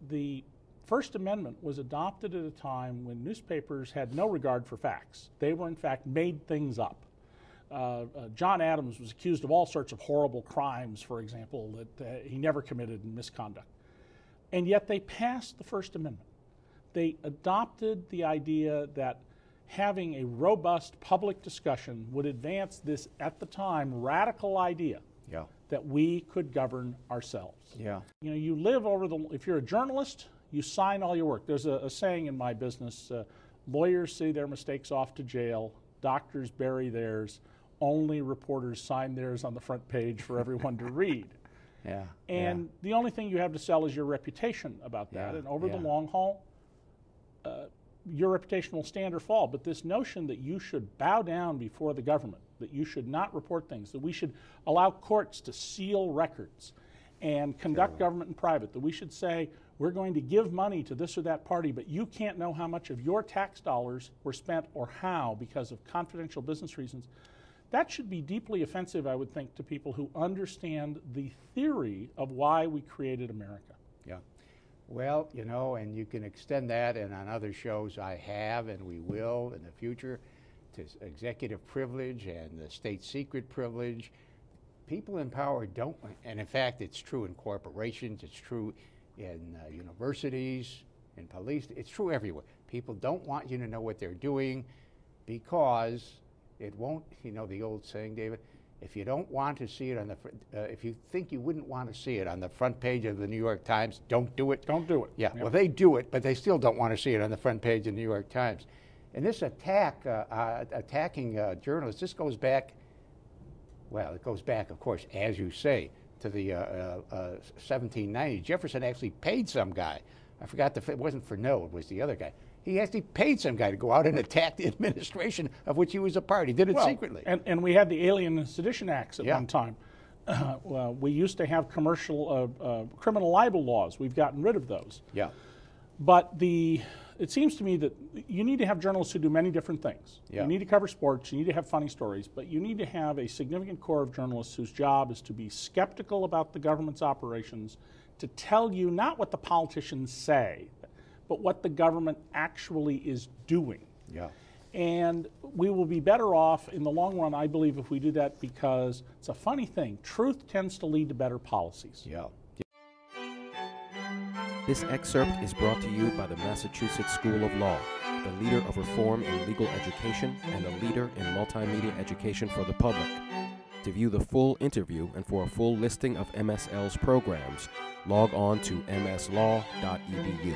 the First Amendment was adopted at a time when newspapers had no regard for facts. They were, in fact, made things up. John Adams was accused of all sorts of horrible crimes, for example, that he never committed in misconduct. And yet they passed the First Amendment. They adopted the idea that having a robust public discussion would advance this, at the time, radical idea that we could govern ourselves. You know, you live over the, if you're a journalist, you sign all your work. There's a saying in my business, lawyers see their mistakes off to jail, doctors bury theirs, only reporters sign theirs on the front page for everyone to read. And the only thing you have to sell is your reputation about that. And over the long haul, your reputation will stand or fall. But this notion that you should bow down before the government, that you should not report things, that we should allow courts to seal records and conduct government in private, that we should say we're going to give money to this or that party, but you can't know how much of your tax dollars were spent or how because of confidential business reasons. That should be deeply offensive, I would think, to people who understand the theory of why we created America. Well, you know, and you can extend that, and on other shows I have and we will in the future, to executive privilege and the state secret privilege. People in power don't, and in fact it's true in corporations, it's true in universities, in police, it's true everywhere. People don't want you to know what they're doing because it won't, you know the old saying, David, if you don't want to see it on the, if you think you wouldn't want to see it on the front page of the New York Times, don't do it. Don't do it. Well, they do it, but they still don't want to see it on the front page of the New York Times. And this attack, attacking journalists, this goes back, well, it goes back, of course, as you say, to the 1790s. Jefferson actually paid some guy. I forgot, it wasn't Furneaux, it was the other guy. He actually paid some guy to go out and attack the administration of which he was a part. He did it secretly. And we had the Alien and Sedition Acts at one time. Well, we used to have commercial criminal libel laws. We've gotten rid of those. But it seems to me that you need to have journalists who do many different things. You need to cover sports, you need to have funny stories, but you need to have a significant core of journalists whose job is to be skeptical about the government's operations, to tell you not what the politicians say, but what the government actually is doing. And we will be better off in the long run, I believe, if we do that, because it's a funny thing. Truth tends to lead to better policies. This excerpt is brought to you by the Massachusetts School of Law, the leader of reform in legal education and a leader in multimedia education for the public. To view the full interview and for a full listing of MSL's programs, log on to mslaw.edu.